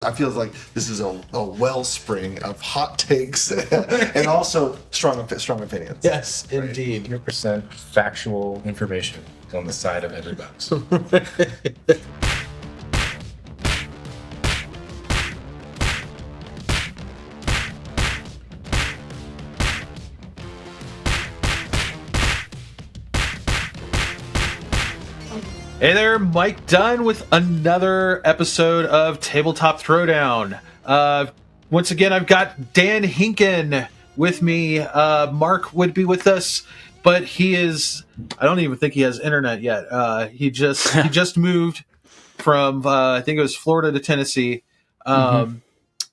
I feel like this is a wellspring of hot takes and also strong opinions. Yes, indeed. 100% factual information on the side of every box. Hey there, Mike Dunn with another episode of Tabletop Throwdown. Once again, I've got Dan Hinken with me. Mark would be with us, but he is, I don't even think he has internet yet. He just moved from, I think it was Florida to Tennessee. And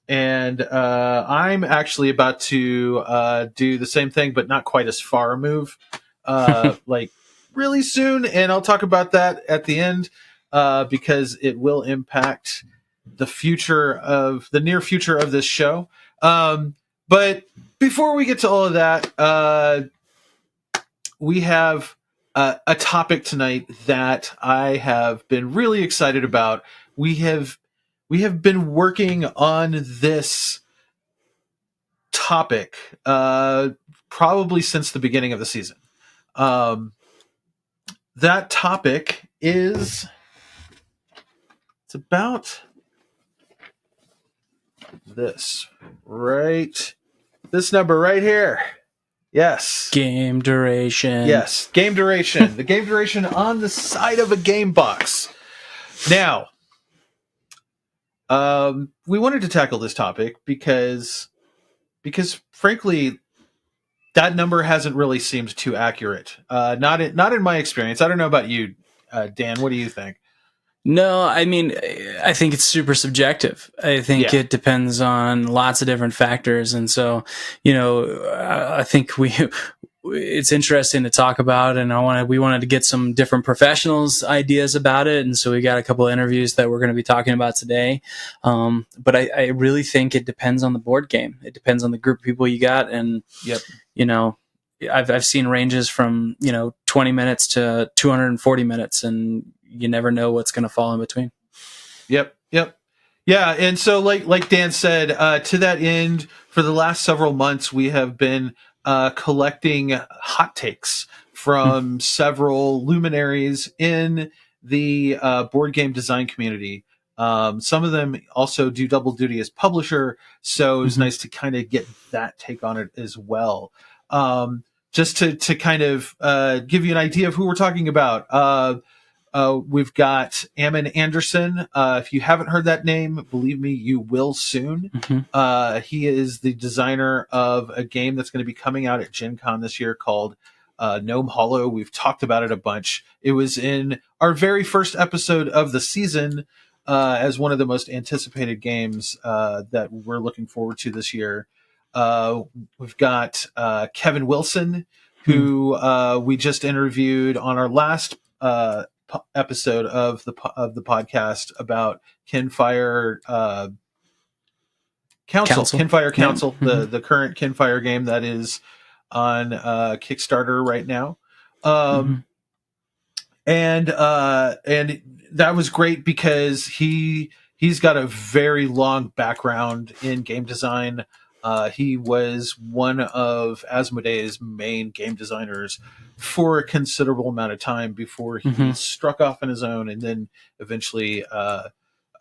I'm actually about to do the same thing, but not quite as far a move. Like, really soon, and I'll talk about that at the end because it will impact the near future of this show. But before we get to all of that, we have a topic tonight that I have been really excited about. We have been working on this topic probably since the beginning of the season. That topic is, it's about this number right here. Yes. Game duration. Yes, game duration. The game duration on the side of a game box. Now, we wanted to tackle this topic because frankly, that number hasn't really seemed too accurate. Not in my experience. I don't know about you, Dan. What do you think? No, I mean, I think it's super subjective. I think it depends on lots of different factors. And so, I think it's interesting to talk about, and we wanted to get some different professionals' ideas about it. And so we got a couple of interviews that we're going to be talking about today. But I really think it depends on the board game. It depends on the group of people you got. And, I've seen ranges from, 20 minutes to 240 minutes, and you never know what's going to fall in between. Yep. Yeah. And so like Dan said, to that end, for the last several months, we have been collecting hot takes from several luminaries in the board game design community. Some of them also do double duty as publisher, so it was nice to kind of get that take on it as well. Just to kind of give you an idea of who we're talking about. We've got Ammon Anderson. If you haven't heard that name, believe me, you will soon. He is the designer of a game that's going to be coming out at Gen Con this year called Gnome Hollow. We've talked about it a bunch. It was in our very first episode of the season as one of the most anticipated games that we're looking forward to this year. We've got Kevin Wilson, who we just interviewed on our last episode of the podcast about Kinfire Kinfire Council, the current Kinfire game that is on Kickstarter right now. And that was great because he's got a very long background in game design. He was one of Asmodee's main game designers for a considerable amount of time before he struck off on his own, and then eventually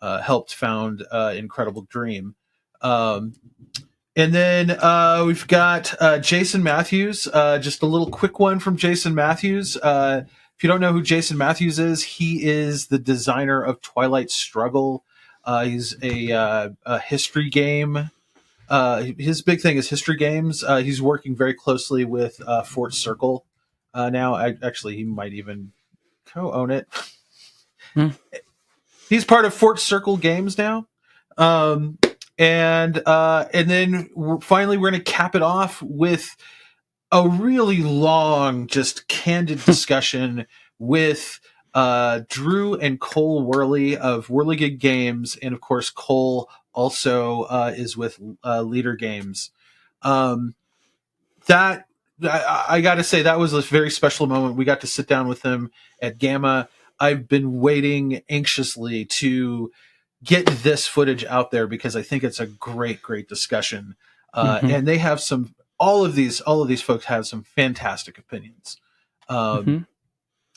helped found Incredible Dream. And then we've got Jason Matthews. Just a little quick one from Jason Matthews. If you don't know who Jason Matthews is, he is the designer of Twilight Struggle. He's a history game. His big thing is history games. He's working very closely with Fort Circle now. Actually, he might even co-own it. He's part of Fort Circle Games now. And then finally, we're going to cap it off with a really long, just candid discussion with Drew and Cole Werhle of Whirligig Games, and of course Cole also is with Leader Games. That I got to say, that was a very special moment. We got to sit down with them at Gamma. I've been waiting anxiously to get this footage out there because I think it's a great discussion. And they have all of these folks have some fantastic opinions.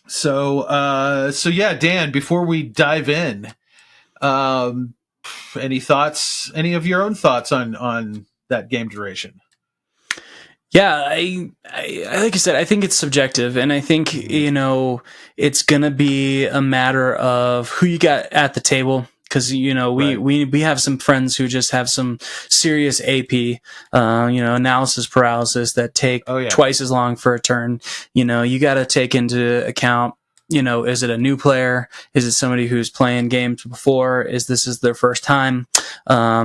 So yeah, Dan, before we dive in, any thoughts, any of your own thoughts on that game duration? Yeah, I like I said, I think it's subjective, and I think it's gonna be a matter of who you got at the table. Because we have some friends who just have some serious AP, analysis paralysis that take twice as long for a turn. You got to take into account. Is it a new player? Is it somebody who's playing games before? Is their first time? How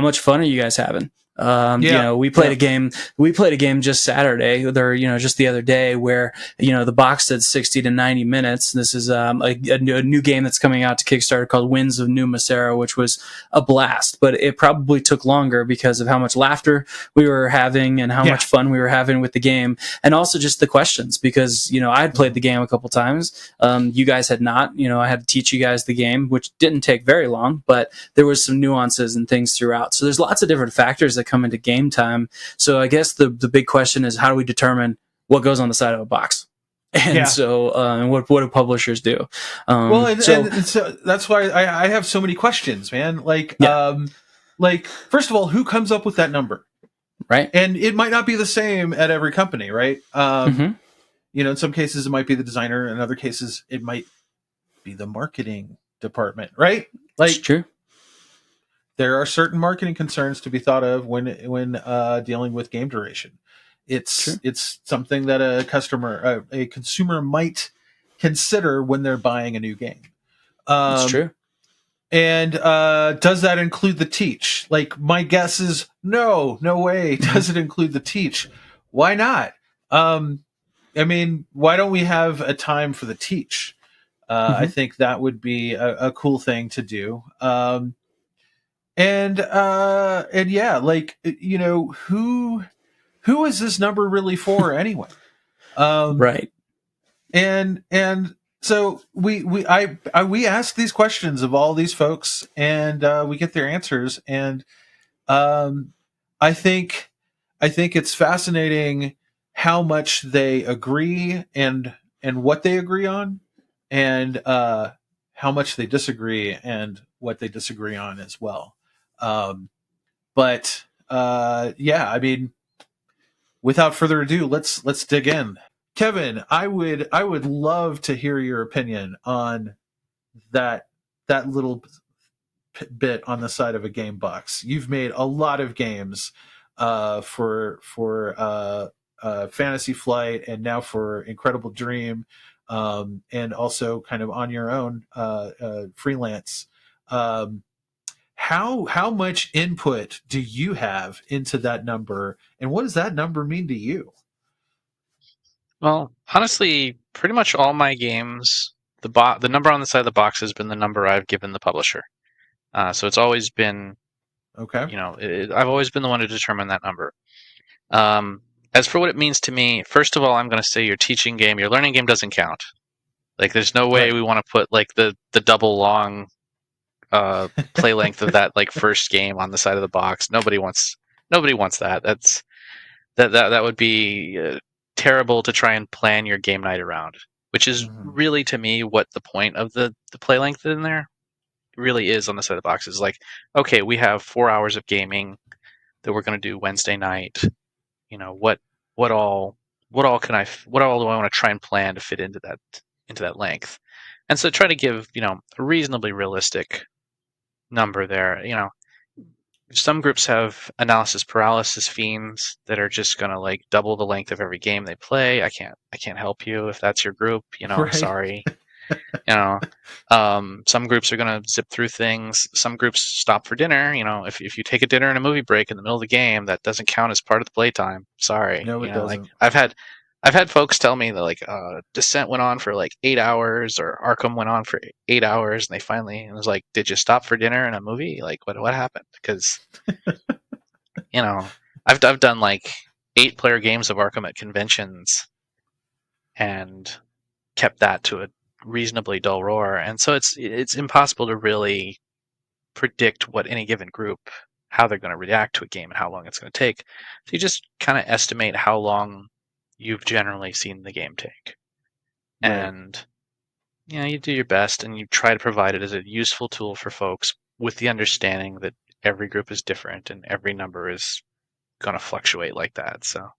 much fun are you guys having? We played a game. We played a game just Saturday, or just the other day, where the box said 60 to 90 minutes. This is a new game that's coming out to Kickstarter called Winds of New Macera, which was a blast. But it probably took longer because of how much laughter we were having and how much fun we were having with the game, and also just the questions. Because I had played the game a couple times. You guys had not. I had to teach you guys the game, which didn't take very long, but there was some nuances and things throughout. So there's lots of different factors that come into game time. So I guess the big question is, how do we determine what goes on the side of a box? And and what do publishers do? And so that's why I have so many questions, man. Like first of all, who comes up with that number? Right. And it might not be the same at every company, right? In some cases it might be the designer, in other cases it might be the marketing department, right? Like, it's true. There are certain marketing concerns to be thought of when dealing with game duration. It's something that a consumer might consider when they're buying a new game. That's true. And does that include the teach? Like, my guess is no way. Does it include the teach? Why not? Why don't we have a time for the teach? I think that would be a cool thing to do. Who is this number really for anyway? Right. And so we ask these questions of all these folks, and we get their answers, and I think it's fascinating how much they agree and what they agree on, and how much they disagree and what they disagree on as well. Without further ado, let's dig in. Kevin, I would love to hear your opinion on that little bit on the side of a game box. You've made a lot of games for Fantasy Flight, and now for Incredible Dream, and also kind of on your own freelance. How much input do you have into that number, and what does that number mean to you? Well, honestly, pretty much all my games, the number on the side of the box has been the number I've given the publisher. So it's always been, okay. I've always been the one to determine that number. As for what it means to me, first of all, I'm going to say your teaching game, your learning game doesn't count. Like, there's no way we want to put like the double long play length of that like first game on the side of the box. Nobody wants that. That would be terrible to try and plan your game night around, which is really, to me, what the point of the play length in there really is on the side of the box. Is like, okay, we have 4 hours of gaming that we're going to do Wednesday night. What all do I want to try and plan to fit into that length? And so try to give a reasonably realistic number there. Some groups have analysis paralysis fiends that are just going to like double the length of every game they play. I can't help you if that's your group. I'm sorry. Some groups are going to zip through things. Some groups stop for dinner. If you take a dinner and a movie break in the middle of the game, that doesn't count as part of the playtime. Sorry. No, it doesn't. Like, I've had folks tell me that like Descent went on for like 8 hours, or Arkham went on for 8 hours, and it was like, did you stop for dinner and a movie? Like, what happened? Because I've done like 8-player games of Arkham at conventions, and kept that to reasonably dull roar, and so it's impossible to really predict what any given group, how they're going to react to a game and how long it's going to take. So you just kind of estimate how long you've generally seen the game take. Right. And you do your best and you try to provide it as a useful tool for folks with the understanding that every group is different and every number is going to fluctuate like that. So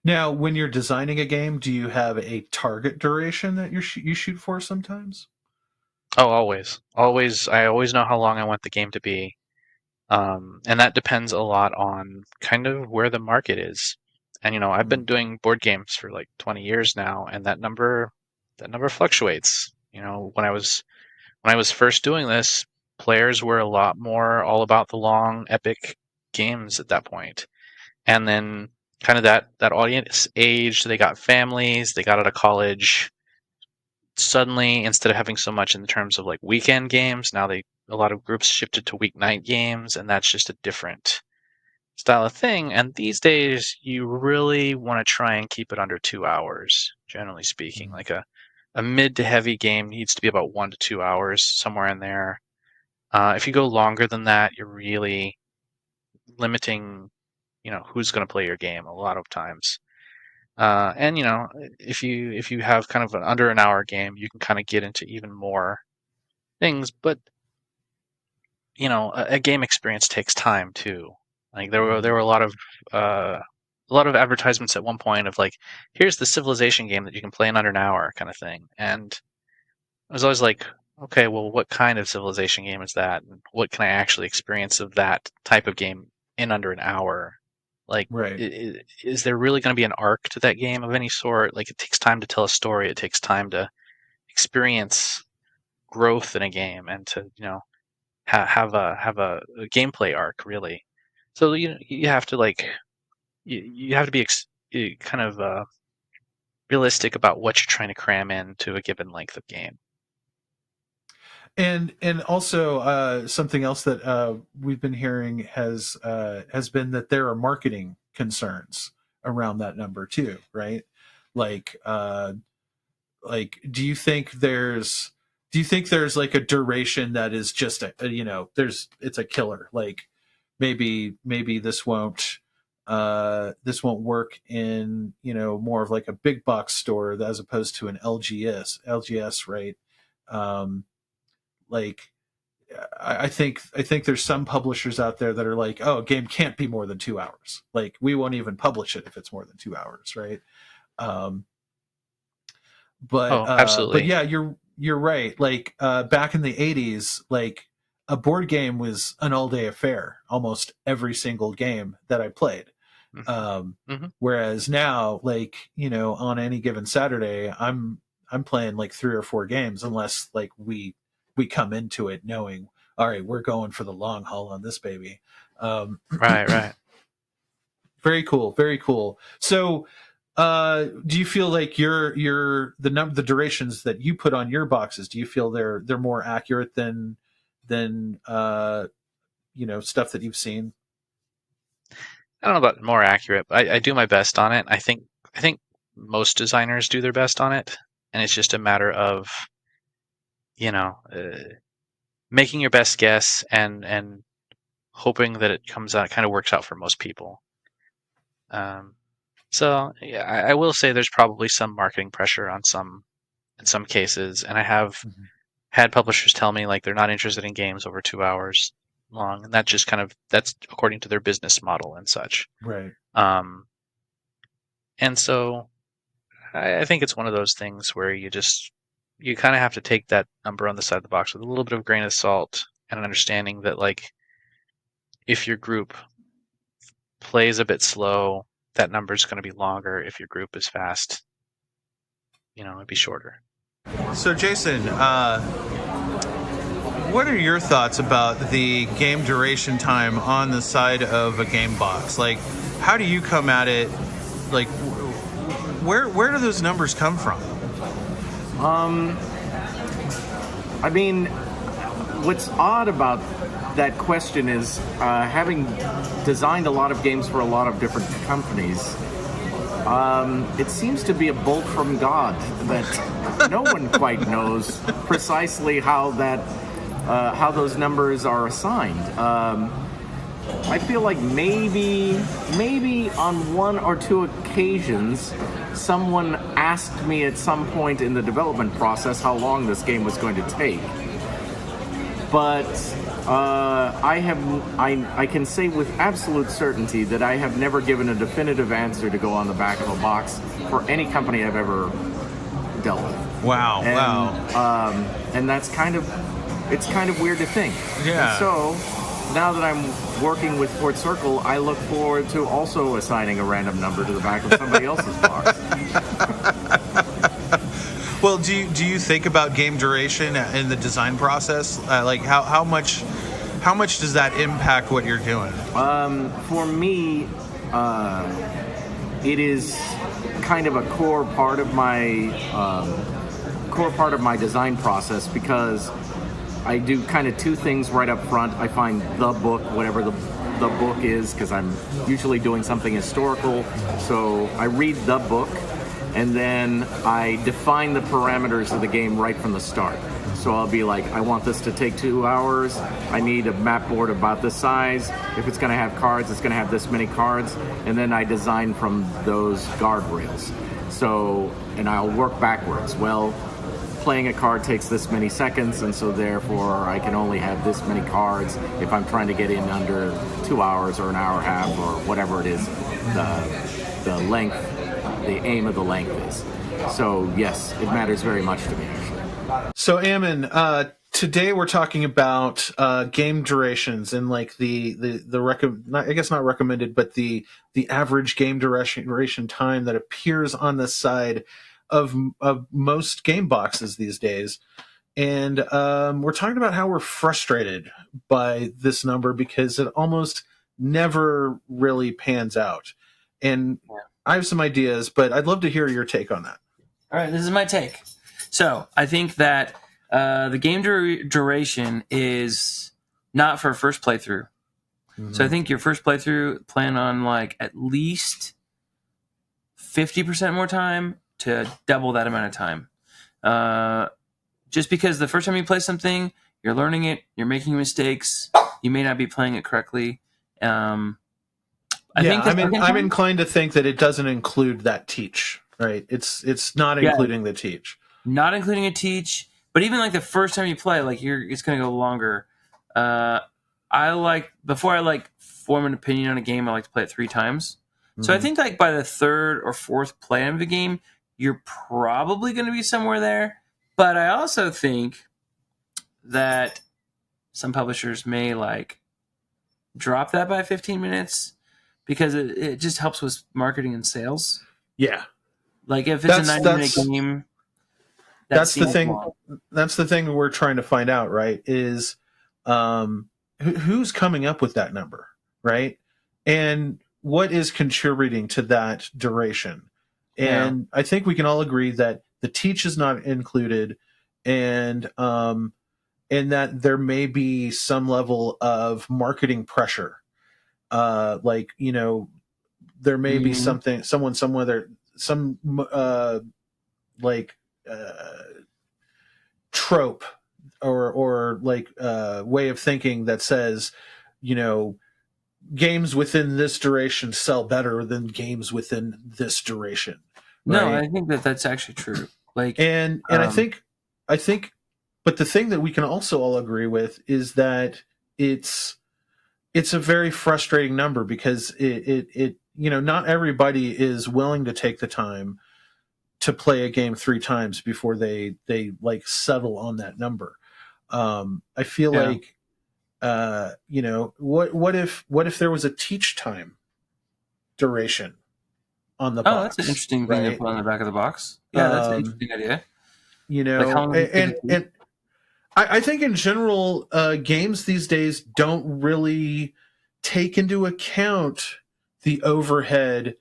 Now, when you're designing a game, do you have a target duration that you shoot for sometimes? Oh, always. I always know how long I want the game to be. And that depends a lot on kind of where the market is. And, I've been doing board games for like 20 years now, and that number fluctuates. When I was first doing this, players were a lot more all about the long, epic games at that point. And then kind of that audience aged, they got families, they got out of college. Suddenly, instead of having so much in terms of like weekend games, now a lot of groups shifted to weeknight games, and that's just a different style of thing. And these days, you really want to try and keep it under 2 hours, generally speaking. Like a mid to heavy game needs to be about 1 to 2 hours, somewhere in there. If you go longer than that, you're really limiting, who's going to play your game a lot of times. And if you have kind of an under an hour game, you can kind of get into even more things. But a game experience takes time too. Like there were a lot of advertisements at one point of like, here's the Civilization game that you can play in under an hour kind of thing. And I was always like, okay, well, what kind of Civilization game is that? And what can I actually experience of that type of game in under an hour? Like, Right. Is there really going to be an arc to that game of any sort? Like, it takes time to tell a story. It takes time to experience growth in a game and to, have a gameplay arc, really. So you have to like you have to be kind of realistic about what you're trying to cram into a given length of game. And also something else that we've been hearing has been that there are marketing concerns around that number too, right? Like do you think there's like a duration that is just it's a killer? Like maybe this won't work in more of like a big box store as opposed to an LGS, right? Like I think there's some publishers out there that are like, oh, a game can't be more than 2 hours. Like we won't even publish it if it's more than 2 hours, right? Absolutely. But yeah, you're right. Like back in the 80s, like a board game was an all-day affair. Almost every single game that I played. Whereas now, like on any given Saturday, I'm playing like 3 or 4 games, unless like we come into it knowing, all right, we're going for the long haul on this baby. Right. Very cool. Very cool. So, do you feel like the durations that you put on your boxes, do you feel they're more accurate than stuff that you've seen? I don't know about more accurate, but I do my best on it. I think most designers do their best on it, and it's just a matter of making your best guess and hoping that it comes out, kind of works out for most people. So yeah, I will say there's probably some marketing pressure in some cases, and I have had publishers tell me like they're not interested in games over 2 hours long, and that's according to their business model and such. Right. And so I think it's one of those things where you kind of have to take that number on the side of the box with a little bit of grain of salt and an understanding that like if your group plays a bit slow, that number is going to be longer. If your group is fast, it'd be shorter. So Jason, what are your thoughts about the game duration time on the side of a game box? Like, how do you come at it? Like, where do those numbers come from? I mean, what's odd about that question is having designed a lot of games for a lot of different companies, It seems to be a bolt from God that no one quite knows precisely how those numbers are assigned. I feel like maybe on one or two occasions, someone asked me at some point in the development process how long this game was going to take. But I can say with absolute certainty that I have never given a definitive answer to go on the back of a box for any company I've ever dealt with. Wow. And that's kind of weird to think. Yeah. And so now that I'm working with Fort Circle, I look forward to also assigning a random number to the back of somebody else's box. Well, do you think about game duration in the design process? Like how much does that impact what you're doing? For me, it is kind of a core part of my design process, because I do kind of two things right up front. I find the book, whatever the book is, because I'm usually doing something historical. So I read the book, and then I define the parameters of the game right from the start. So I'll be like, I want this to take 2 hours. I need a map board about this size. If it's going to have cards, it's going to have this many cards. And then I design from those guardrails. So, and I'll work backwards. Well, playing a card takes this many seconds, and so therefore I can only have this many cards if I'm trying to get in under 2 hours or an hour and a half or whatever it is the length, the aim of the length is. So yes, it matters very much to me, actually. So Ammon, today we're talking about game durations and like I guess not recommended, but the average game duration time that appears on the side of most game boxes these days. And we're talking about how we're frustrated by this number because it almost never really pans out. And I have some ideas, but I'd love to hear your take on that. All right, this is my take. So I think that the game duration is not for a first playthrough. Mm-hmm. So I think your first playthrough, plan on like at least 50% more time to double that amount of time. Just because the first time you play something, you're learning it, you're making mistakes, you may not be playing it correctly. I'm inclined to think that it doesn't include that teach, right? It's not including the teach. Not including a teach, but even like the first time you play, like it's going to go longer. Before I form an opinion on a game, I like to play it 3 times. Mm-hmm. So I think like by the 3rd or 4th play of the game, you're probably going to be somewhere there. But I also think that some publishers may drop that by 15 minutes because it just helps with marketing and sales. Yeah. Like if it's a 90-minute game, that's the thing. Long. That's the thing we're trying to find out, right? Is who's coming up with that number, right? And what is contributing to that duration? And I think we can all agree that the teach is not included, and that there may be some level of marketing pressure. There may be someone somewhere, some trope or way of thinking that says, games within this duration sell better than games within this duration. Right? No, I think that's actually true. I think, but the thing that we can also all agree with is that it's a very frustrating number because it not everybody is willing to take the time to play a game 3 times before they settle on that number. I feel like, what if there was a teach time duration on the box? Oh, that's an interesting thing to put on the back of the box. Yeah, that's an interesting idea. And I think in general, games these days don't really take into account the overhead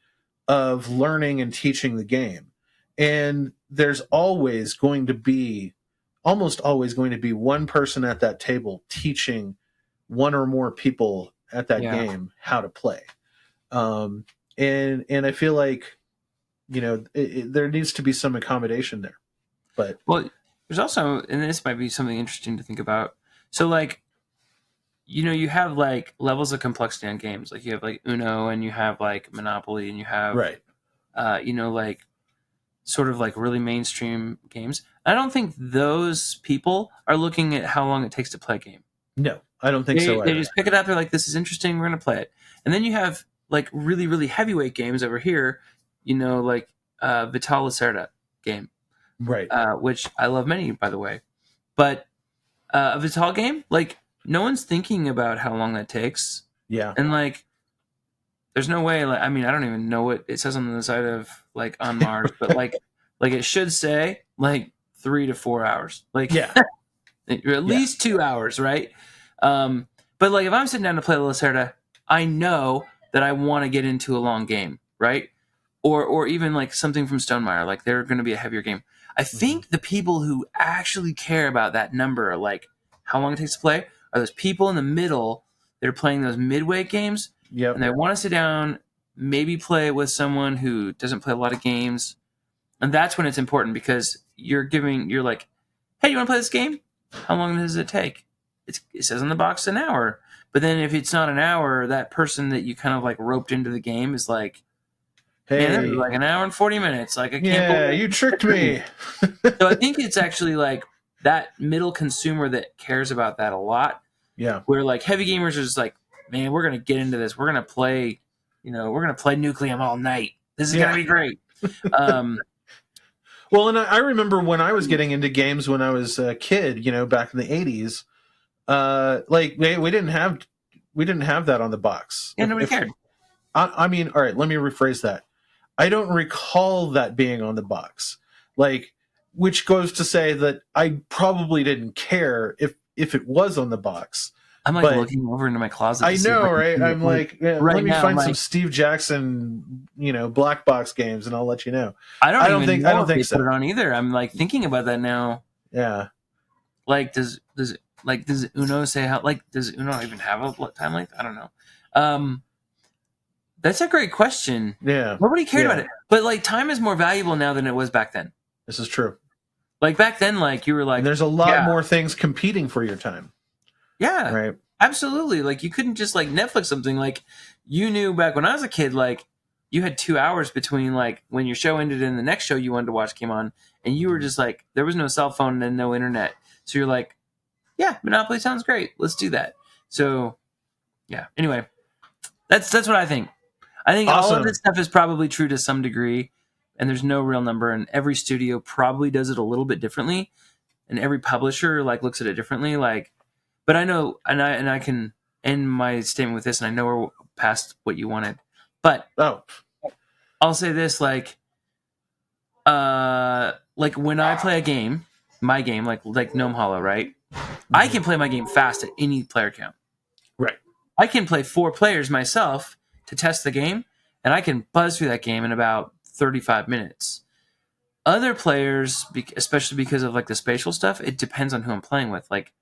of learning and teaching the game. And there's almost always going to be one person at that table teaching one or more people at that game how to play. And I feel like there needs to be some accommodation there. But Well, there's also, and this might be something interesting to think about. So, like, you have like levels of complexity on games. Like you have like Uno, and you have like Monopoly, and you have right. like sort of like really mainstream games. I don't think those people are looking at how long it takes to play a game. No, I don't think so either. They just pick it up. They're like, "This is interesting. We're gonna play it." And then you have like really, really heavyweight games over here. Like Vital Lacerda game, right? Which I love many, by the way. But a Vital game, like no one's thinking about how long that takes. Yeah, and like, there's no way. Like, I mean, I don't even know what it says on the side of like on Mars, but like it should say like 3 to 4 hours. Like, yeah. At least 2 hours, right? But like if I'm sitting down to play Lacerda, I know that I want to get into a long game, right? Or even like something from Stonemaier, like they're going to be a heavier game. I think the people who actually care about that number, like how long it takes to play, are those people in the middle that are playing those midweight games. Yep. And they want to sit down, maybe play with someone who doesn't play a lot of games. And that's when it's important because you're like, hey, you want to play this game? How long does it take? It says on the box an hour. But then if it's not an hour, that person that you kind of like roped into the game is like, hey, man, like an hour and 40 minutes. Like, I can't believe you tricked me. So I think it's actually like that middle consumer that cares about that a lot. Yeah. Where like heavy gamers are just like, man, we're going to get into this. We're going to play, we're going to play Nucleum all night. This is going to be great. Well, and I remember when I was getting into games when I was a kid, back in the 80s, like we didn't have that on the box. Yeah, nobody cared. I mean, all right, let me rephrase that. I don't recall that being on the box, like, which goes to say that I probably didn't care if it was on the box. I'm like looking over into my closet. I know, right? I'm like, let me find some like, Steve Jackson, black box games, and I'll let you know. I don't think so. Put it on either. I'm like thinking about that now. Yeah. Like, does Uno say how? Like, does Uno even have a time length? I don't know. That's a great question. Yeah. Nobody cared about it, but like, time is more valuable now than it was back then. This is true. Like back then, like you were like, and there's a lot more things competing for your time. Yeah, right. Absolutely. Like you couldn't just like Netflix something. Like you knew back when I was a kid, like you had 2 hours between like when your show ended and the next show you wanted to watch came on, and you were just like, there was no cell phone and no internet, so you're like, yeah, Monopoly sounds great. Let's do that. So, yeah. Anyway, that's what I think. I think all of this stuff is probably true to some degree, and there's no real number, and every studio probably does it a little bit differently, and every publisher like looks at it differently. Like, but I know, and I can end my statement with this, and I know we're past what you wanted, but I'll say this: like when I play a game, my game, like Gnome Hollow, right? Mm-hmm. I can play my game fast at any player count. Right. I can play 4 players myself to test the game, and I can buzz through that game in about 35 minutes. Other players, especially because of like the spatial stuff, it depends on who I'm playing with. Like,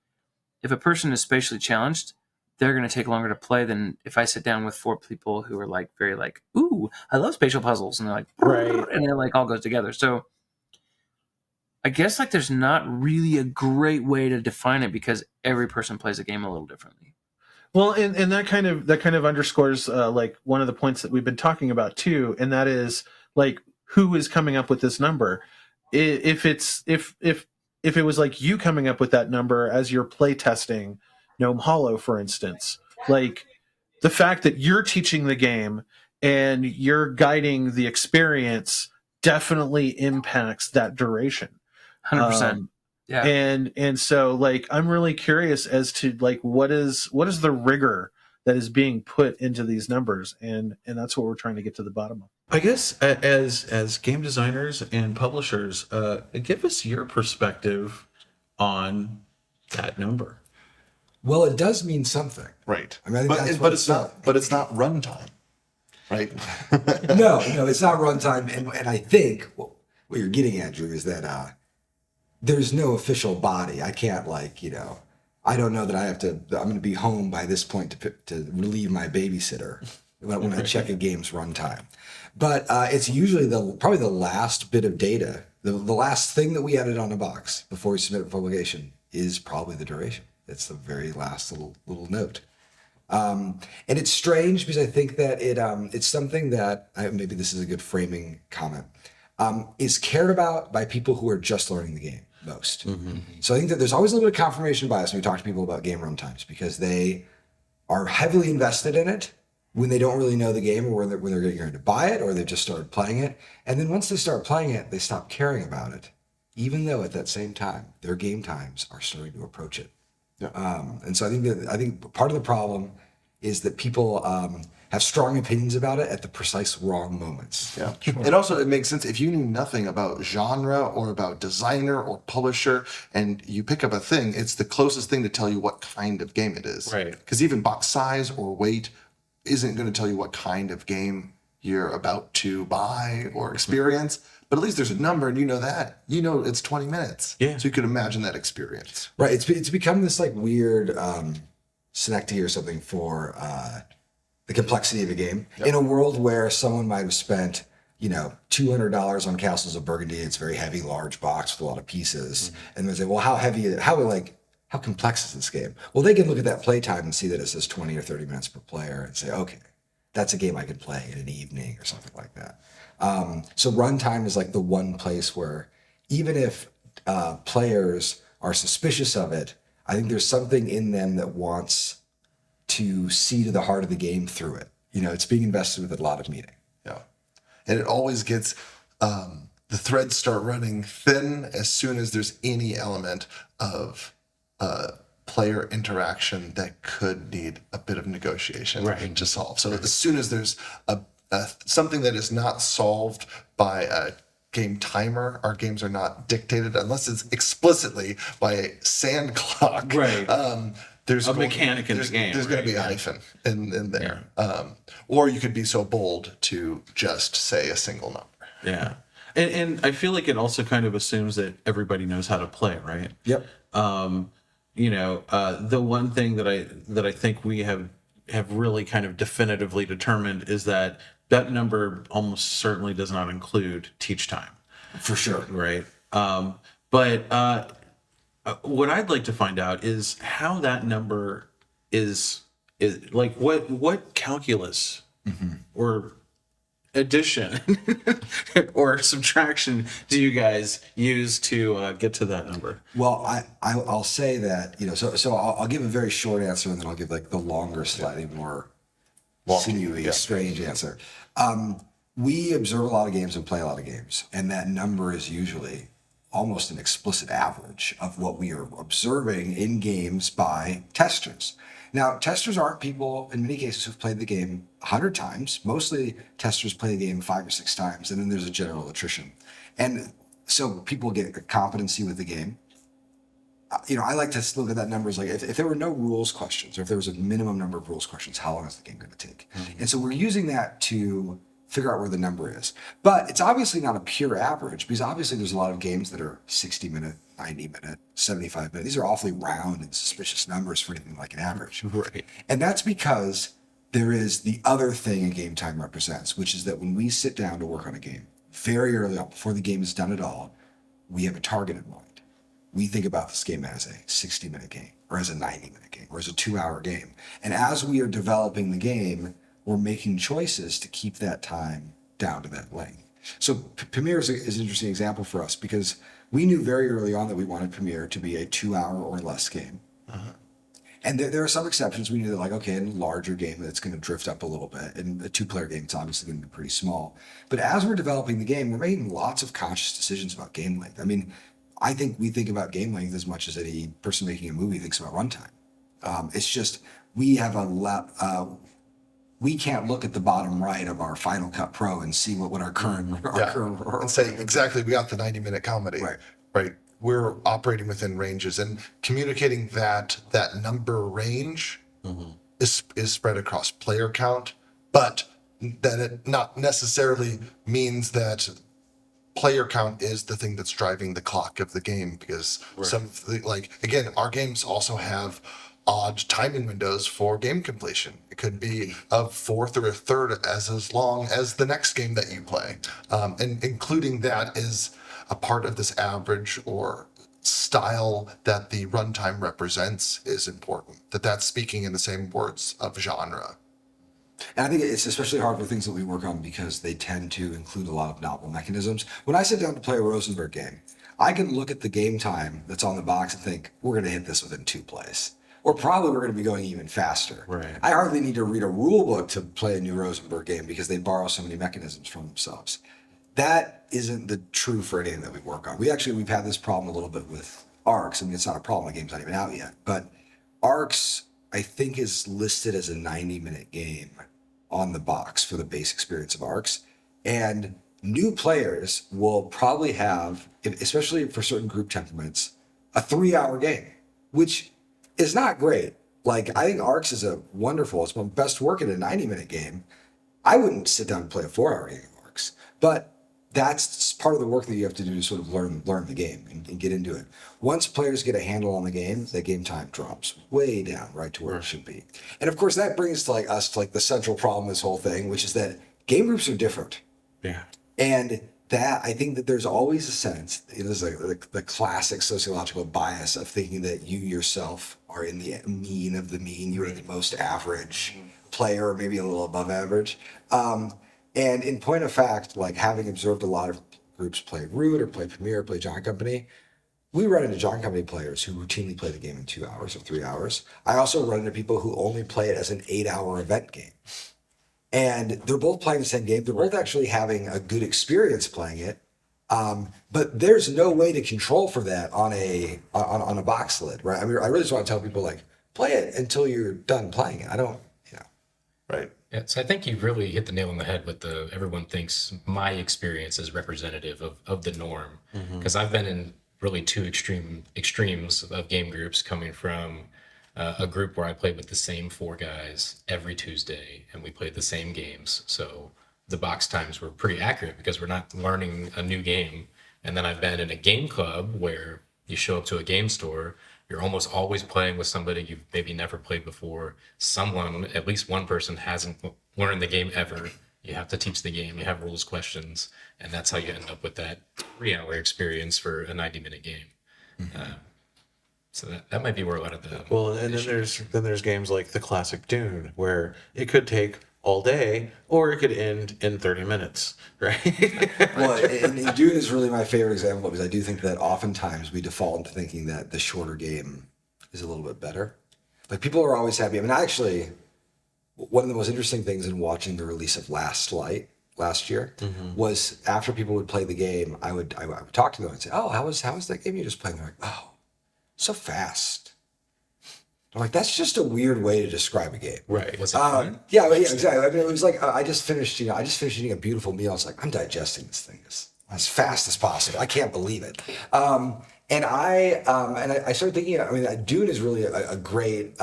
if a person is spatially challenged, they're going to take longer to play than if I sit down with 4 people who are like very like, ooh, I love spatial puzzles, and they're like, right, and it like all goes together. So I guess like there's not really a great way to define it because every person plays a game a little differently. Well, and that kind of underscores like one of the points that we've been talking about too, and that is like who is coming up with this number. If it was like you coming up with that number as you're play testing Gnome Hollow, for instance, like the fact that you're teaching the game and you're guiding the experience definitely impacts that duration. 100%. Yeah. And so like I'm really curious as to like what is the rigor that is being put into these numbers, and that's what we're trying to get to the bottom of. I guess as game designers and publishers, give us your perspective on that number. Well, it does mean something, right? I mean, but it's not runtime, right? no, it's not runtime, and I think what you're getting at, Drew, is that there's no official body. I can't I don't know that I'm going to be home by this point to relieve my babysitter. when I check a game's runtime. But it's usually probably the last bit of data, the last thing that we added on the box before we submit it for publication is probably the duration. It's the very last little note. And it's strange because I think that it's something that, maybe this is a good framing comment, is cared about by people who are just learning the game most. So I think that there's always a little bit of confirmation bias when we talk to people about game runtimes, because they are heavily invested in it when they don't really know the game, or when they're going to buy it, or they've just started playing it. And then once they start playing it, they stop caring about it, even though at that same time, their game times are starting to approach it. And so I think part of the problem is that people have strong opinions about it at the precise wrong moments. Yeah. And also it makes sense if you knew nothing about genre or about designer or publisher and you pick up a thing, it's the closest thing to tell you what kind of game it is. Right. Because even box size or weight isn't going to tell you what kind of game you're about to buy or experience. But at least there's a number and you know that. You know it's 20 minutes. Yeah. So you could imagine that experience. Right. It's become this like weird synecdoche or something for the complexity of a game. In a world where someone might have spent, $200 on Castles of Burgundy. It's a very heavy, large box with a lot of pieces. And they say, well, how heavy is it? How complex is this game? Well, they can look at that playtime and see that it says 20 or 30 minutes per player and say, okay, that's a game I could play in an evening or something like that. So runtime is like the one place where even if players are suspicious of it, I think there's something in them that wants to see to the heart of the game through it. It's being invested with a lot of meaning. Yeah. And it always gets, the threads start running thin as soon as there's any element of player interaction that could need a bit of negotiation to solve. So as soon as there's something that is not solved by a game timer, our games are not dictated unless it's explicitly by a sand clock. Right. There's a mechanic in the game. There's going to be a hyphen in there. Or you could be so bold to just say a single number. Yeah. And I feel like it also kind of assumes that everybody knows how to play, right? Yep. The one thing that I think we have really kind of definitively determined is that number almost certainly does not include teach time. For sure. Right. But what I'd like to find out is how that number is like what calculus or addition or subtraction do you guys use to get to that number? Well, I'll say that, so I'll give a very short answer and then I'll give like the longer, slightly more sinewy, strange answer. We observe a lot of games and play a lot of games, and that number is usually almost an explicit average of what we are observing in games by testers. Now, testers aren't people, in many cases, who've played the game 100 times. Mostly testers play the game 5 or 6 times, and then there's a general attrition. And so people get a competency with the game. I like to look at that number as like, if there were no rules questions, or if there was a minimum number of rules questions, how long is the game going to take? And so we're using that to figure out where the number is. But it's obviously not a pure average, because obviously there's a lot of games that are 60-minute, 90-minute, 75-minute. These are awfully round and suspicious numbers for anything like an average. Right. And that's because there is the other thing a game time represents, which is that when we sit down to work on a game, very early on, before the game is done at all, we have a target in mind. We think about this game as a 60-minute game, or as a 90-minute game, or as a 2-hour game. And as we are developing the game, we're making choices to keep that time down to that length. So Pamir is an interesting example for us, because we knew very early on that we wanted Pamir to be a 2-hour or less game. And there are some exceptions. We knew that, like, okay, in a larger game, that's going to drift up a little bit. In a 2-player game, it's obviously going to be pretty small. But as we're developing the game, we're making lots of conscious decisions about game length. I mean, I think we think about game length as much as any person making a movie thinks about runtime. It's just we have we can't look at the bottom right of our Final Cut Pro and see what our current and say exactly, we got the 90-minute comedy. Right. We're operating within ranges, and communicating that number range is spread across player count, but that it not necessarily means that player count is the thing that's driving the clock of the game, because some of the, again, our games also have odd timing windows for game completion. It could be a fourth or a third as long as the next game that you play. And including that is a part of this average or style that the runtime represents is important. That's speaking in the same words of genre. And I think it's especially hard for things that we work on because they tend to include a lot of novel mechanisms. When I sit down to play a Rosenberg game, I can look at the game time that's on the box and think, we're going to hit this within 2 plays. Or probably we're going to be going even faster. Right. I hardly need to read a rule book to play a new Rosenberg game because they borrow so many mechanisms from themselves. That isn't the true for anything that we work on. We've had this problem a little bit with Arcs. I mean, it's not a problem. The game's not even out yet. But Arcs, I think, is listed as a 90-minute game on the box for the base experience of Arcs. And new players will probably have, especially for certain group temperaments, a 3-hour game, which is not great. Like, I think Arcs is it's my best work in a 90-minute game. I wouldn't sit down and play a 4-hour game of Arcs. But that's part of the work that you have to do to sort of learn the game and get into it. Once players get a handle on the game time drops way down right to where it should be. And of course that brings to us to the central problem of this whole thing, which is that game groups are different. Yeah. And that I think that there's always a sense, it is the classic sociological bias of thinking that you yourself are in the mean of the mean, you're the most average player, or maybe a little above average. And in point of fact, having observed a lot of groups play Root or play Pamir or play John Company, we run into John Company players who routinely play the game in 2 hours or 3 hours. I also run into people who only play it as an 8-hour event game. And they're both playing the same game. They're both actually having a good experience playing it. But there's no way to control for that on a box lid, right? I mean, I really just want to tell people, play it until you're done playing it. I don't, Right. Yeah, so I think you really hit the nail on the head with everyone thinks my experience is representative of the norm. Because I've been in really 2 extremes of game groups, coming from a group where I played with the same 4 guys every Tuesday and we played the same games. So the box times were pretty accurate because we're not learning a new game. And then I've been in a game club where you show up to a game store, you're almost always playing with somebody you've maybe never played before. Someone, at least one person, hasn't learned the game ever. You have to teach the game, you have rules questions, and that's how you end up with that 3-hour experience for a 90-minute game. So that might be where a lot of the And then there's games like the classic Dune, where it could take all day or it could end in 30 minutes, right? Well, and Dune is really my favorite example because I do think that oftentimes we default into thinking that the shorter game is a little bit better. People are always happy. I mean, actually, one of the most interesting things in watching the release of Last Light last year was after people would play the game, I would talk to them and say, "Oh, how was that game you just played?" And they're like, "Oh, so fast." I'm like, that's just a weird way to describe a game. Right. Was it fun? Yeah, exactly. I mean, it was I just finished eating a beautiful meal. It's I'm digesting this thing as fast as possible. I can't believe it. And I started thinking, I mean, Dune is really a great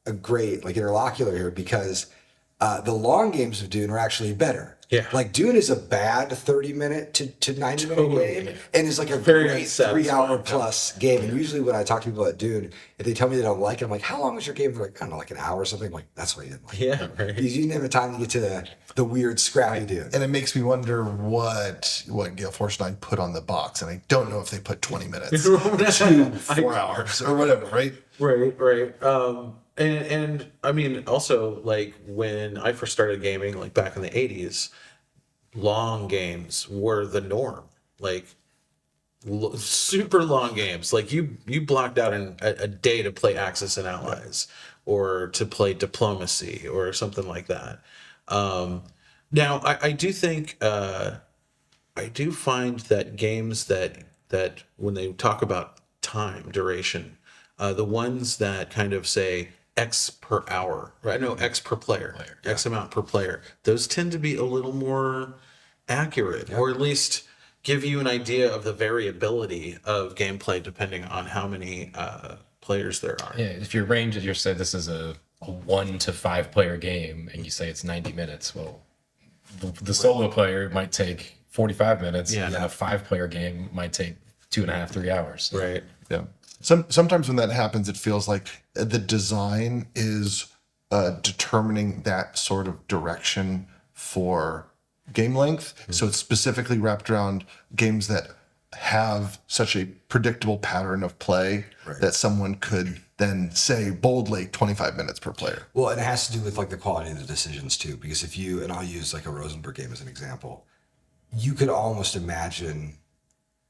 interlocutor here because the long games of Dune are actually better. Yeah. Dune is a bad 30-minute to 90-minute game, and is a Very great unsatisfying. 3-hour plus game. And usually when I talk to people at Dune, if they tell me they don't like it, I'm like, how long was your game? They're like, I don't know, an hour or something. I'm like, that's why you didn't like it. Yeah, right. You didn't have the time to get to the weird scrappy Dune. And it makes me wonder what Gale Force 9 put on the box. And I don't know if they put 20 minutes to 4 hours or whatever, right? Right. And I mean, also, when I first started gaming, back in the 80s, long games were the norm. Super long games. You blocked out a day to play Axis and Allies, or to play Diplomacy, or something like that. Now, I do think, I do find that games that when they talk about time, duration, the ones that kind of say X per hour, right? No, X per player, X amount per player. Those tend to be a little more accurate, or at least give you an idea of the variability of gameplay depending on how many players there are. Yeah, if your range, you said this is a 1 to 5 player game, and you say it's 90 minutes, well, the solo player might take 45 minutes, and then a 5-player game might take 2.5, 3 hours. Right. Yeah. Sometimes when that happens, it feels like the design is determining that sort of direction for game length. So it's specifically wrapped around games that have such a predictable pattern of play that someone could then say boldly 25 minutes per player. Well, and it has to do with like the quality of the decisions too, because if you, and I'll use like a Rosenberg game as an example, you could almost imagine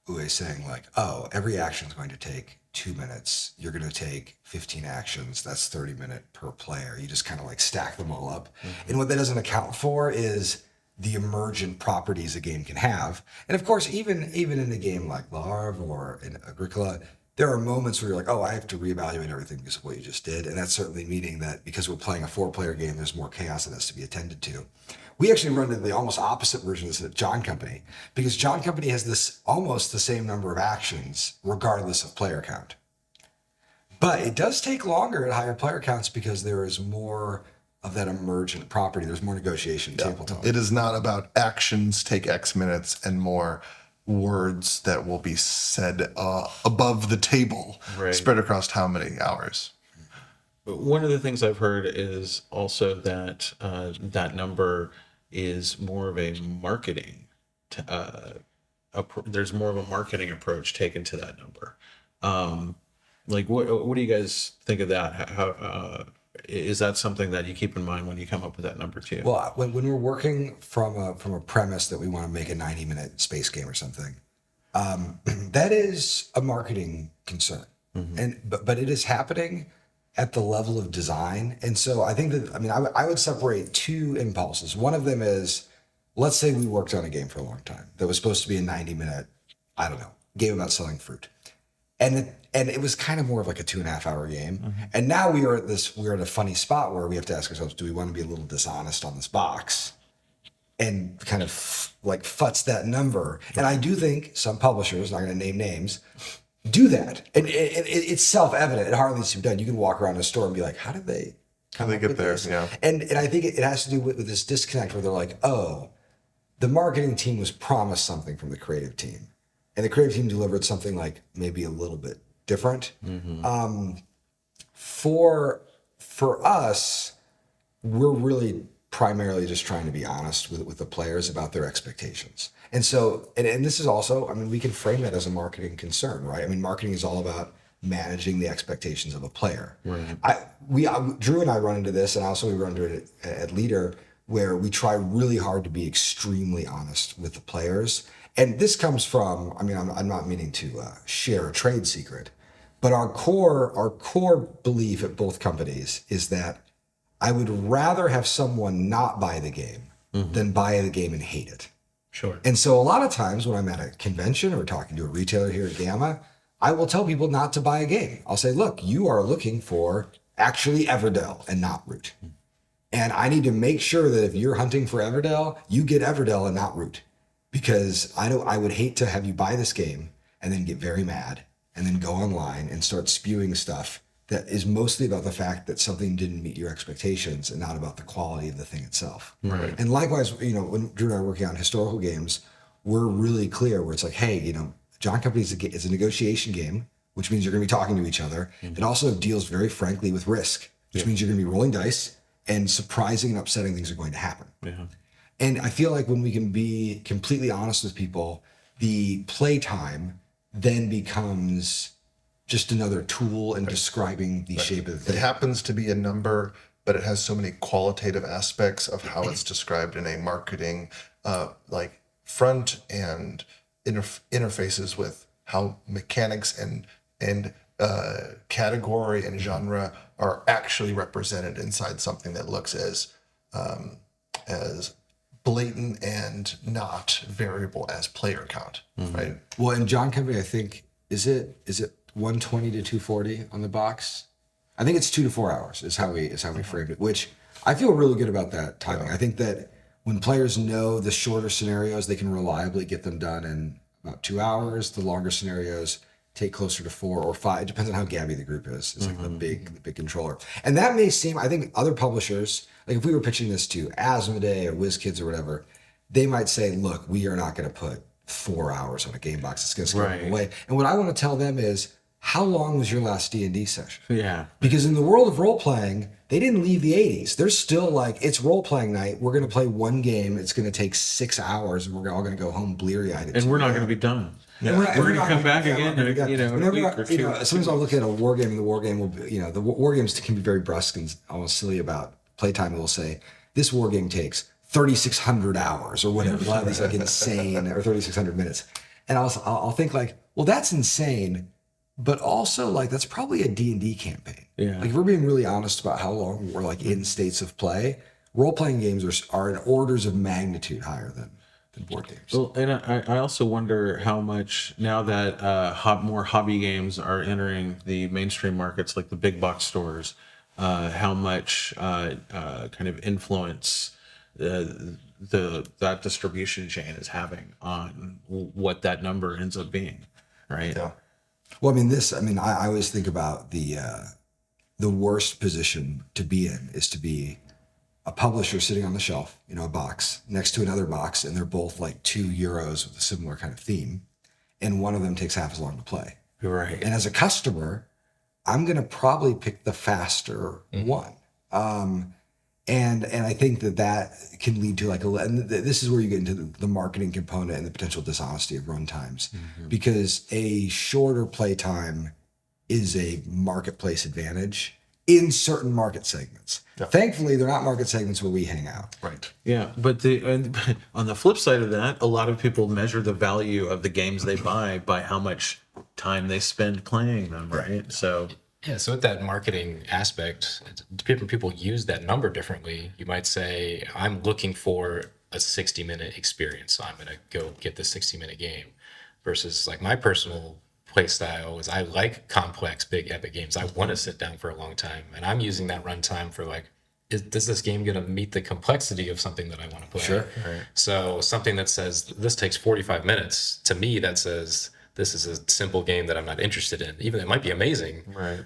Uwe saying like, oh, every action is going to take 2 minutes. You're going to take 15 actions. That's 30 minutes per player. You just kind of like stack them all up. And what that doesn't account for is the emergent properties a game can have. And of course, even in a game like Larve or in Agricola, there are moments where you're like, oh, I have to reevaluate everything because of what you just did. And that's certainly meaning that because we're playing a 4-player game, there's more chaos that has to be attended to. We actually run into the almost opposite version of this at John Company, because John Company has this almost the same number of actions regardless of player count. But it does take longer at higher player counts because there is more of that emergent property. There's more negotiation tabletop. It is not about actions take X minutes and more words that will be said above the table, spread across how many hours. One of the things I've heard is also that that number is more of a marketing. There's more of a marketing approach taken to that number. Like, what do you guys think of that? How is that something that you keep in mind when you come up with that number too? Well, when we're working from a premise that we want to make a 90-minute space game or something, that is a marketing concern, but it is happening at the level of design. And so I think that, I mean, I would separate two impulses. One of them is, let's say we worked on a game for a long time that was supposed to be a 90-minute, I don't know, game about selling fruit. And it was kind of more of like a 2.5-hour game. And now we're at a funny spot where we have to ask ourselves, do we want to be a little dishonest on this box and kind of like futz that number? And I do think some publishers, not going to name names, do that. And it's self-evident. It hardly needs to be done. You can walk around a store and be like, how did they get there? This? Yeah. And I think it has to do with this disconnect where they're like, oh, the marketing team was promised something from the creative team. And the creative team delivered something like maybe a little bit different. For us, we're really primarily just trying to be honest with the players about their expectations. And so, and this is also, I mean, we can frame that as a marketing concern, right? I mean, marketing is all about managing the expectations of a player. Drew and I run into this, and also we run into it at Leader, where we try really hard to be extremely honest with the players. And this comes from, I mean, I'm not meaning to share a trade secret, but our core belief at both companies is that I would rather have someone not buy the game than buy the game and hate it. Sure. And so a lot of times when I'm at a convention or talking to a retailer here at Gamma, I will tell people not to buy a game. I'll say, look, you are looking for actually Everdell and not Root. And I need to make sure that if you're hunting for Everdell, you get Everdell and not Root. Because I would hate to have you buy this game and then get very mad and then go online and start spewing stuff that is mostly about the fact that something didn't meet your expectations and not about the quality of the thing itself. Right. And likewise, you know, when Drew and I are working on historical games, we're really clear where it's like, hey, you know, John Company is a negotiation game, which means you're going to be talking to each other. It also deals very frankly with risk, which means you're going to be rolling dice and surprising and upsetting things are going to happen. And I feel like when we can be completely honest with people, the playtime then becomes just another tool in describing the shape of the thing. It happens to be a number, but it has so many qualitative aspects of how it's described in a marketing like front and interfaces with how mechanics and category and genre are actually represented inside something that looks as blatant and not variable as player count, right? Well, in John Company, I think, is it 120 to 240 on the box? I think it's 2 to 4 hours is how we framed it, which I feel really good about that timing. I think that when players know the shorter scenarios, they can reliably get them done in about 2 hours. The longer scenarios take closer to 4 or 5. It depends on how gabby the group is. It's like the big controller. And that may seem, I think other publishers, like if we were pitching this to Asmodee or WizKids or whatever, they might say, look, we are not going to put 4 hours on a game box. It's going to scare them away. And what I want to tell them is, how long was your last D&D session? Yeah. Because in the world of role playing, they didn't leave the 80s. They're still like, it's role playing night. We're going to play one game. It's going to take 6 hours, and we're all going to go home bleary eyed. And we're not going to be done. Yeah. We're going to come back again, in a week or two. Sometimes I'll look at a war game, and the war game will be, the war games can be very brusque and almost silly about playtime. We'll say, this war game takes 3,600 hours or whatever. A lot of these like insane, or 3,600 minutes. And I'll think like, well, that's insane. But also, like, that's probably a D&D campaign. Yeah. Like, if we're being really honest about how long we're, like, in states of play, role-playing games are in orders of magnitude higher than board games. Well, and I also wonder how much, now that more hobby games are entering the mainstream markets, like the big box stores, how much kind of influence that distribution chain is having on what that number ends up being, right? Yeah. Well, I always think about the worst position to be in is to be a publisher sitting on the shelf, a box next to another box, and they're both like €2 with a similar kind of theme, and one of them takes half as long to play. Right. And as a customer, I'm going to probably pick the faster one. And I think that can lead to and this is where you get into the marketing component and the potential dishonesty of runtimes, because a shorter play time is a marketplace advantage in certain market segments. Yeah. Thankfully, they're not market segments where we hang out. Right. Yeah, but on the flip side of that, a lot of people measure the value of the games they buy by how much time they spend playing them, right? So. Yeah, so with that marketing aspect, different people use that number differently. You might say, I'm looking for a 60-minute experience, so I'm going to go get this 60-minute game. Versus like my personal play style is I like complex, big, epic games. I want to sit down for a long time. And I'm using that runtime for like, is this game going to meet the complexity of something that I want to play? Sure. Right. So something that says, this takes 45 minutes, to me that says, this is a simple game that I'm not interested in. Even it might be amazing, right?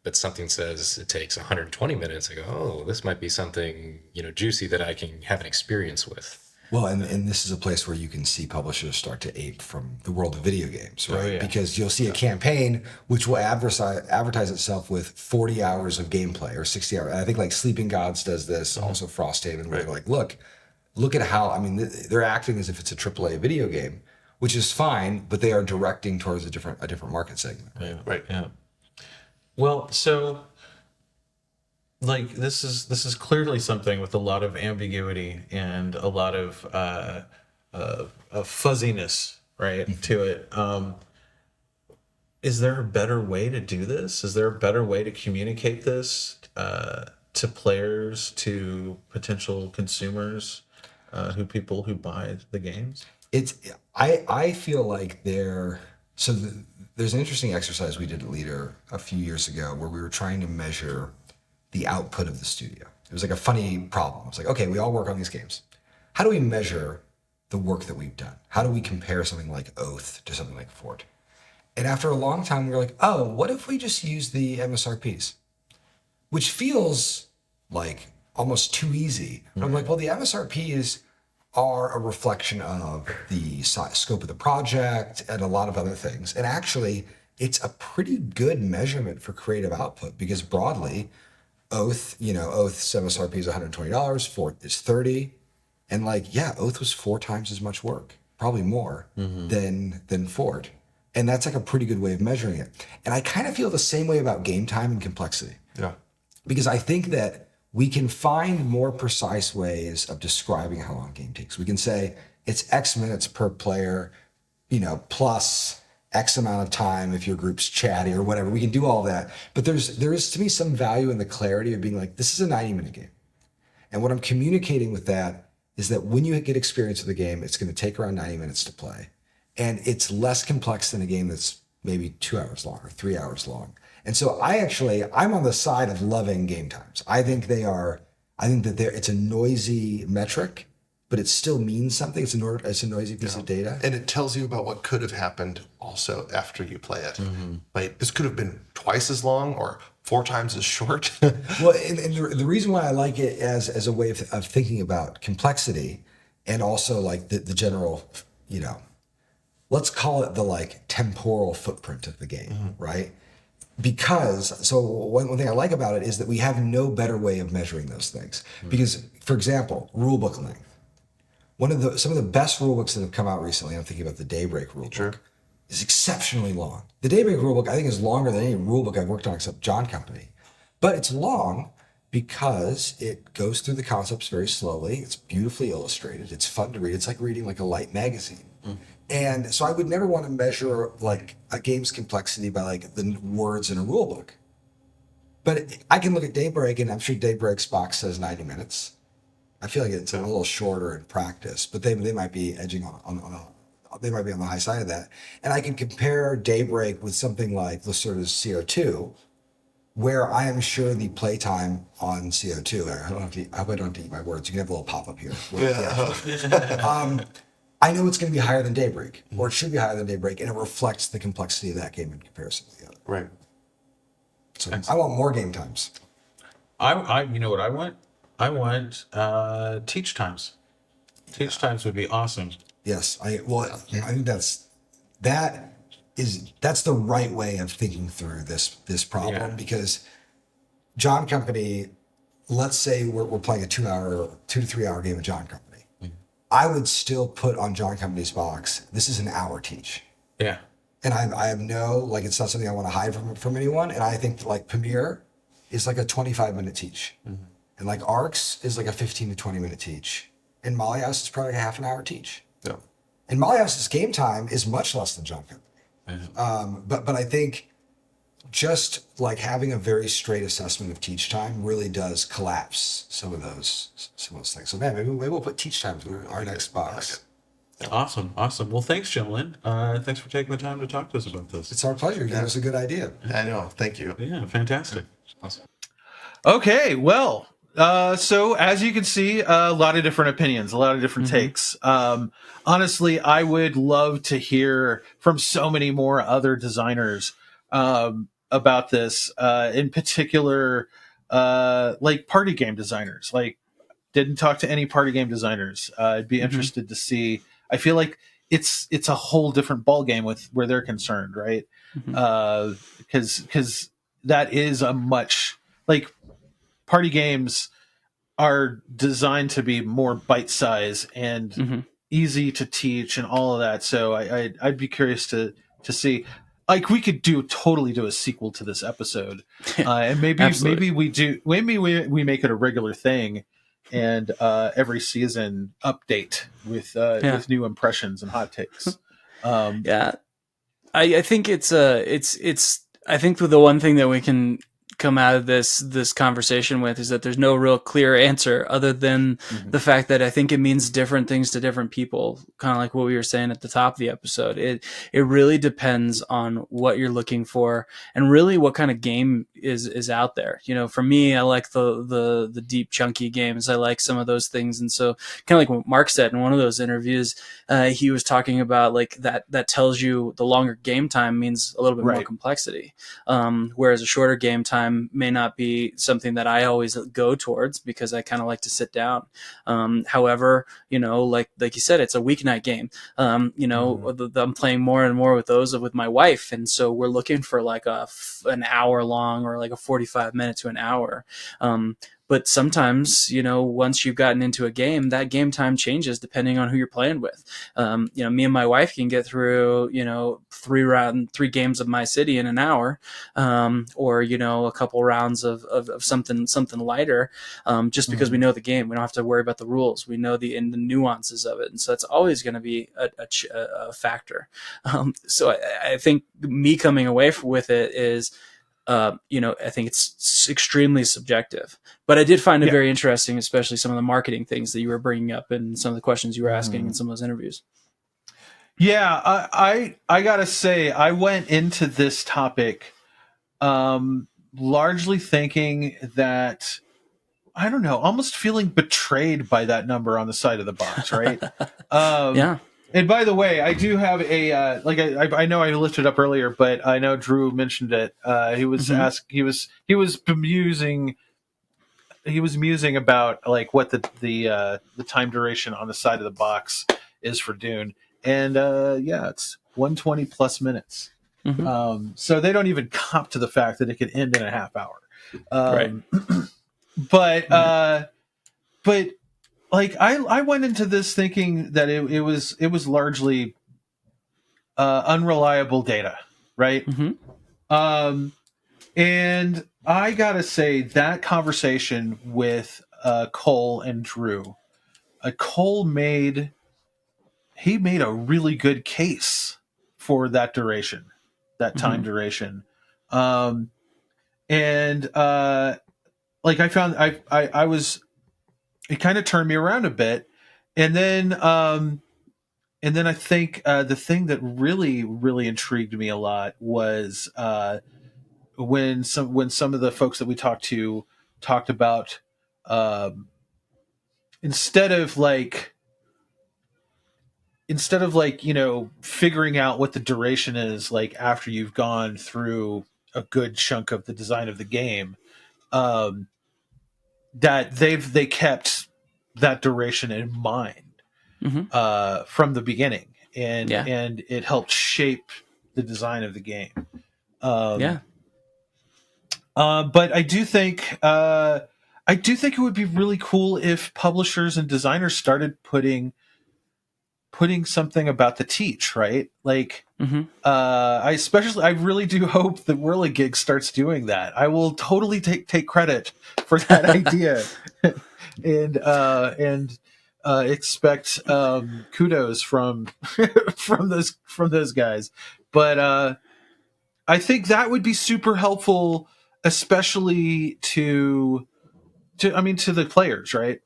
But something says it takes 120 minutes. I go, oh, this might be something juicy that I can have an experience with. Well, and this is a place where you can see publishers start to ape from the world of video games, right? Oh, yeah. Because you'll see a campaign which will advertise itself with 40 hours of gameplay or 60 hours. And I think like Sleeping Gods does this, also Frosthaven, where they're like, look at how, they're acting as if it's a AAA video game, which is fine, but they are directing towards a different market segment. Yeah. Right. Yeah. Well, so like this is clearly something with a lot of ambiguity and a lot of fuzziness, right, to it. Is there a better way to do this? Is there a better way to communicate this to players, to potential consumers, people who buy the games? I feel like there's an interesting exercise we did at Leader a few years ago where we were trying to measure the output of the studio. It was like a funny problem. It's like, okay, we all work on these games. How do we measure the work that we've done? How do we compare something like Oath to something like Fort? And after a long time, we were like, oh, what if we just use the MSRPs? Which feels like almost too easy. Mm-hmm. I'm like, well, the MSRPs are a reflection of the scope of the project and a lot of other things. And actually, it's a pretty good measurement for creative output because broadly, Oath's MSRP is $120, Fort is $30. And Oath was 4 times as much work, probably more than Fort. And that's like a pretty good way of measuring it. And I kind of feel the same way about game time and complexity. Yeah. Because I think that we can find more precise ways of describing how long a game takes. We can say it's X minutes per player, plus X amount of time if your group's chatty or whatever. We can do all that. But there is to me some value in the clarity of being like, this is a 90-minute game. And what I'm communicating with that is that when you get experience with the game, it's going to take around 90 minutes to play. And it's less complex than a game that's maybe 2 hours long or 3 hours long. And so I'm on the side of loving game times. I think it's a noisy metric, but it still means something. It's a noisy piece of data. And it tells you about what could have happened also after you play it. Mm-hmm. Like this could have been twice as long or 4 times as short. Well, and the reason why I like it as a way of thinking about complexity and also like the general, let's call it the like temporal footprint of the game, right? Because so one thing I like about it is that we have no better way of measuring those things. Because, for example, rulebook length. Some of the best rulebooks that have come out recently, I'm thinking about the Daybreak rulebook, is exceptionally long. The Daybreak rulebook, I think, is longer than any rulebook I've worked on except John Company. But it's long because it goes through the concepts very slowly. It's beautifully illustrated. It's fun to read. It's like reading like a light magazine. And so I would never want to measure like a game's complexity by like the words in a rule book. But I can look at Daybreak, and I'm sure Daybreak's box says 90 minutes. I feel like it's a little shorter in practice, but they might be edging they might be on the high side of that. And I can compare Daybreak with something like the sort of CO2, where I am sure the playtime on CO2, I hope I don't have to eat my words. You can have a little pop-up here. I know it's going to be higher than Daybreak, or it should be higher than Daybreak, and it reflects the complexity of that game in comparison to the other. Right. So I want more game times. I you know what I want? I want teach times. Teach times would be awesome. Yes, I think that's the right way of thinking through this problem, because John Company, let's say we're playing a 2 to 3 hour game of John Company. I would still put on John Company's box, this is an hour teach. Yeah. And I have no, like, it's not something I want to hide from anyone. And I think like Pamir is like a 25-minute teach. And like Arcs is like a 15 to 20-minute teach. And Molly House is probably like a half an hour teach. Yeah. And Molly House's game time is much less than John Company. But I think just like having a very straight assessment of teach time really does collapse some of those things. So man, maybe we'll put teach times in our next box. Awesome. Well, thanks, gentlemen. Thanks for taking the time to talk to us about this. It's our pleasure. You gave us a good idea. I know. Thank you. Yeah, fantastic. Awesome. Okay, well, so as you can see, a lot of different opinions, a lot of different takes. Honestly, I would love to hear from so many more other designers about this, in particular, like party game designers. Like, didn't talk to any party game designers. I'd be interested to see. I feel like it's a whole different ballgame with where they're concerned, right? Because that is a much like party games are designed to be more bite size and easy to teach and all of that. So I'd be curious to see. Like, we could totally do a sequel to this episode, and maybe we make it a regular thing, and every season update with new impressions and hot takes. I think it's I think the one thing that we can come out of this conversation with is that there's no real clear answer other than the fact that I think it means different things to different people, kind of like what we were saying at the top of the episode. It really depends on what you're looking for and really what kind of game is out there. You know, for me, I like the deep chunky games. I like some of those things. And so kind of like what Mark said in one of those interviews, he was talking about like that tells you the longer game time means a little bit more complexity. Whereas a shorter game time may not be something that I always go towards because I kind of like to sit down. However, you know, like you said, it's a weeknight game. You know, I'm playing more and more with those with my wife. And so we're looking for like an hour long or like a 45 minutes to an hour. But sometimes, you know, once you've gotten into a game, that game time changes depending on who you're playing with. You know, me and my wife can get through, you know, 3 games of My City in an hour, or, you know, a couple rounds of something lighter, just because we know the game. We don't have to worry about the rules. We know the nuances of it. And so that's always going to be a factor. So I think me coming away with it is, you know, I think it's extremely subjective, but I did find it very interesting, especially some of the marketing things that you were bringing up and some of the questions you were asking in some of those interviews. Yeah, I gotta say, I went into this topic largely thinking that, I don't know, almost feeling betrayed by that number on the side of the box, right? Yeah. And by the way, I do have a I know I lifted up earlier, but I know Drew mentioned it. He was he was musing about like what the time duration on the side of the box is for Dune, and 120 plus minutes. So they don't even comp to the fact that it could end in a half hour. But like I went into this thinking that it was largely unreliable data, right? And I gotta say that conversation with Cole and Drew, Cole made a really good case for that duration, that time duration, and like I found I was, it kind of turned me around a bit, and then I think the thing that really intrigued me a lot was when some of the folks that we talked to talked about instead of like figuring out what the duration is like after you've gone through a good chunk of the design of the game, that they kept that duration in mind from the beginning, and it helped shape the design of the game. But I do think it would be really cool if publishers and designers started putting something about the teach, right? Like, I really do hope that Whirligig starts doing that. I will totally take credit for that idea, and expect kudos from those guys. But I think that would be super helpful, especially to the players, right?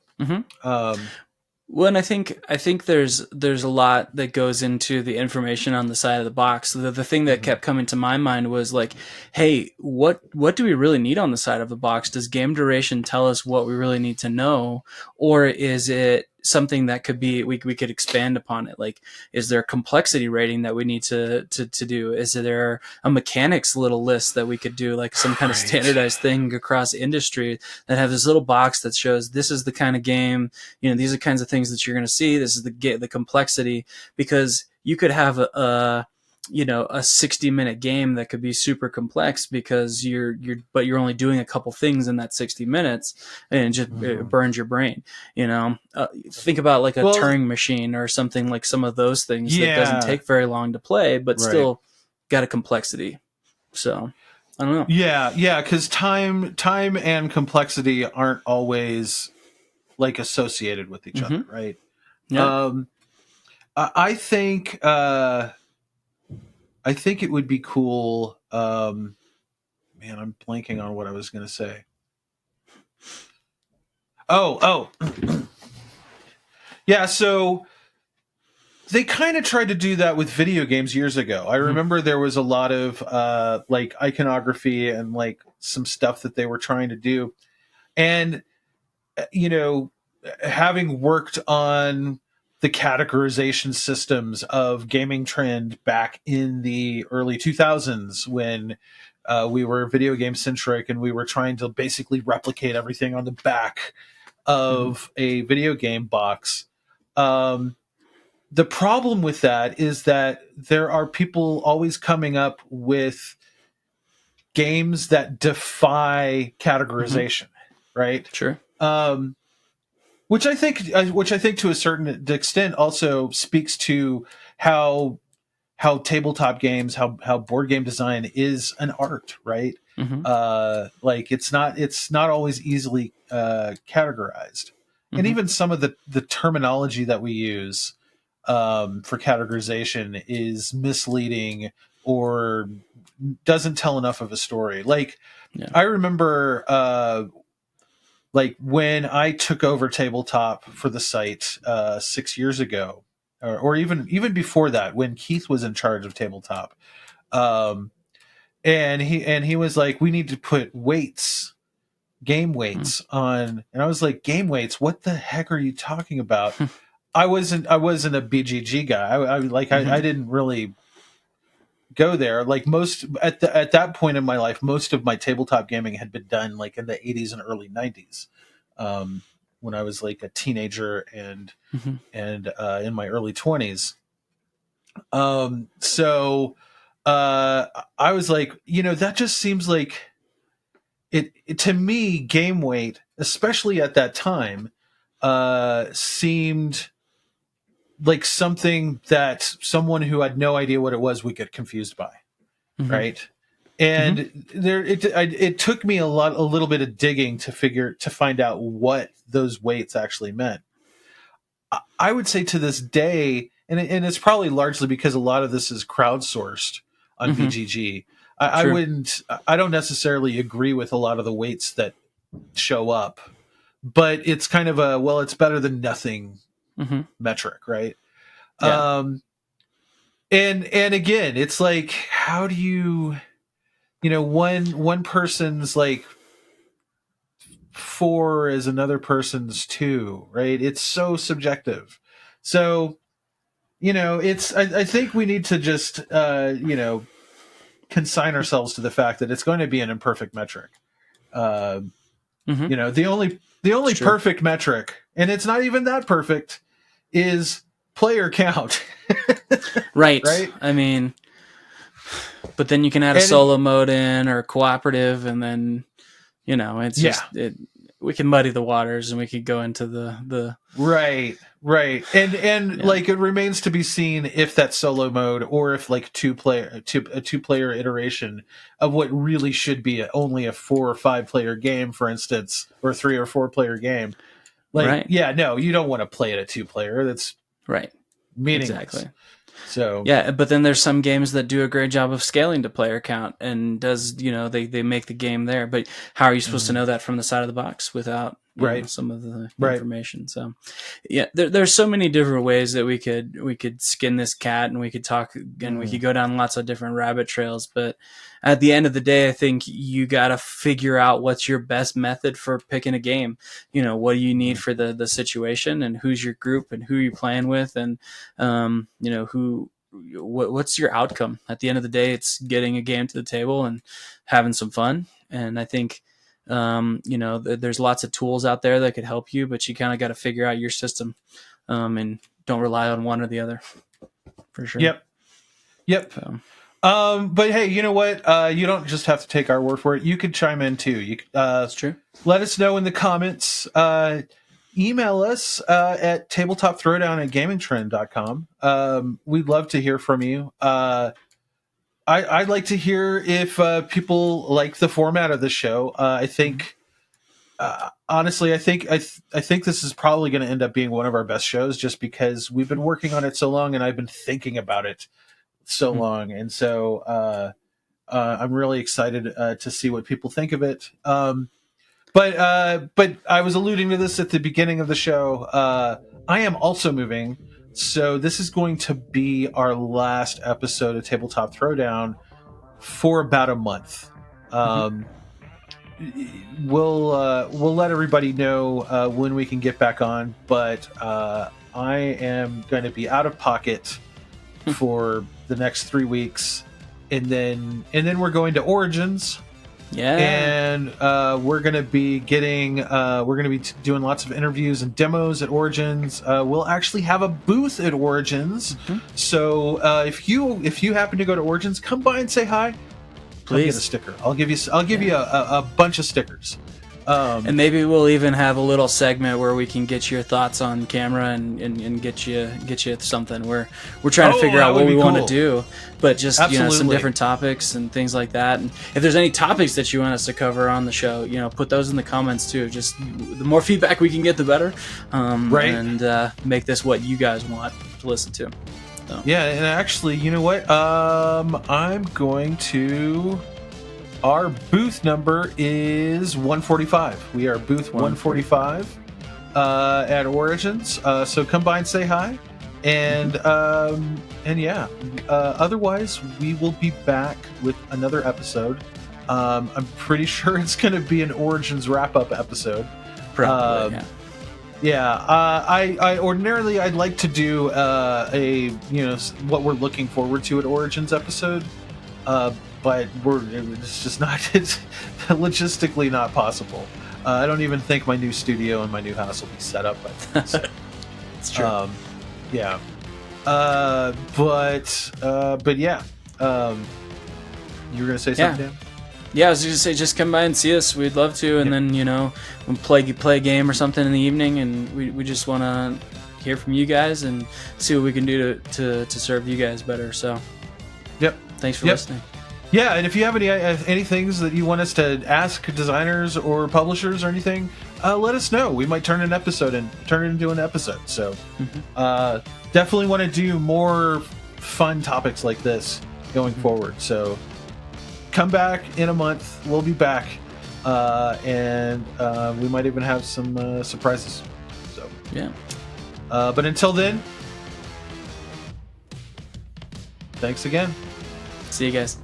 Well, and I think there's a lot that goes into the information on the side of the box. The thing that kept coming to my mind was like, hey, what do we really need on the side of the box? Does game duration tell us what we really need to know, or is it something that could be we could expand upon it? Like, is there a complexity rating that we need to do? Is there a mechanics little list that we could do, like some kind of standardized thing across industry that have this little box that shows this is the kind of game, these are the kinds of things that you're going to see, this is the complexity? Because you could have a 60-minute game that could be super complex because you're only doing a couple things in that 60 minutes, and it burns your brain. Think about like a Turing machine or something, like some of those things that doesn't take very long to play, but still got a complexity. So I don't know. Yeah, because time and complexity aren't always like associated with each other, right? I think it would be cool. Man, I'm blanking on what I was going to say. Oh. Yeah, so they kind of tried to do that with video games years ago. I remember there was a lot of like iconography and like some stuff that they were trying to do. And, having worked on the categorization systems of Gaming Trend back in the early 2000s when we were video game centric and we were trying to basically replicate everything on the back of a video game box. The problem with that is that there are people always coming up with games that defy categorization, right? Sure. Which I think to a certain extent also speaks to how tabletop games, how board game design is an art, right? Like it's not always easily categorized, and even some of the terminology that we use for categorization is misleading or doesn't tell enough of a story. Like I remember. Like when I took over Tabletop for the site 6 years ago, or even before that, when Keith was in charge of Tabletop, and he was like, "We need to put game weights on," and I was like, "Game weights? What the heck are you talking about?" I wasn't a BGG guy. I didn't really go there. Like most at that point in my life, most of my tabletop gaming had been done like in the 80s and early 90s, when I was like a teenager and in my early 20s. So I was like, that just seems like it to me, game weight, especially at that time, seemed like something that someone who had no idea what it was would get confused by. Right. And it took me a little bit of digging to find out what those weights actually meant. I would say to this day, and it's probably largely because a lot of this is crowdsourced on BGG. I don't necessarily agree with a lot of the weights that show up, but it's kind of it's better than nothing metric, right? Yeah. And again, it's like, how do you, one person's like 4 is another person's 2, right? It's so subjective. So, I think we need to just, consign ourselves to the fact that it's going to be an imperfect metric. The only perfect metric, and it's not even that perfect, is player count. Right. Right. I mean, but then you can add a solo mode in or cooperative, and then, it's just, we can muddy the waters and we could go into the right. And like, it remains to be seen if that solo mode, or if like a 2-player iteration of what really should be only a 4 or 5 player game, for instance, or 3 or 4 player game. Like, no, you don't want to play it a 2-player. That's right. Meaningless. Exactly. So yeah, but then there's some games that do a great job of scaling to player count and they make the game there. But how are you supposed to know that from the side of the box without some of the information? So yeah, there's so many different ways that we could skin this cat, and we could talk, and we could go down lots of different rabbit trails. But at the end of the day, I think you got to figure out what's your best method for picking a game. What do you need for the situation, and who's your group, and who you're playing with, and what's your outcome. At the end of the day, it's getting a game to the table and having some fun. And I think there's lots of tools out there that could help you, but you kind of got to figure out your system, and don't rely on one or the other, for sure. Yep. So. But hey, you know what? You don't just have to take our word for it. You could chime in too. That's true. Let us know in the comments. Email us at tabletopthrowdown@gamingtrend.com. We'd love to hear from you. I'd like to hear if people like the format of the show. I think, honestly, I think this is probably going to end up being one of our best shows, just because we've been working on it so long, and I've been thinking about it so long, and so I'm really excited to see what people think of it. But I was alluding to this at the beginning of the show. I am also moving, so this is going to be our last episode of Tabletop Throwdown for about a month. We'll let everybody know when we can get back on, but I am going to be out of pocket for the next 3 weeks, and then we're going to Origins. Yeah, and we're gonna be doing lots of interviews and demos at Origins. We'll actually have a booth at Origins, so if you happen to go to Origins, come by and say hi. Please get a sticker. I'll give you a bunch of stickers. And maybe we'll even have a little segment where we can get your thoughts on camera and get you something. We're trying to figure out what we want to do, but just some different topics and things like that. And if there's any topics that you want us to cover on the show, put those in the comments too. Just the more feedback we can get, the better. And make this what you guys want to listen to. So. Yeah, and actually, you know what? I'm going to. Our booth number is 145. We are booth 145 at Origins. So come by and say hi. And otherwise, we will be back with another episode. I'm pretty sure it's going to be an Origins wrap-up episode. Probably, I ordinarily I'd like to do what we're looking forward to at Origins episode. But it's just not, it's logistically not possible. I don't even think my new studio and my new house will be set up by then. So. It's true. But yeah, you were gonna say something, Dan? Yeah, I was just gonna say, just come by and see us. We'd love to, and then we'll play a game or something in the evening, and we just want to hear from you guys and see what we can do to serve you guys better. So, yep. Thanks for listening. Yeah, and if you have any things that you want us to ask designers or publishers or anything, let us know. We might turn it into an episode. So, definitely want to do more fun topics like this going forward. So. Come back in a month. We'll be back, and we might even have some surprises. So yeah. But until then, thanks again. See you guys.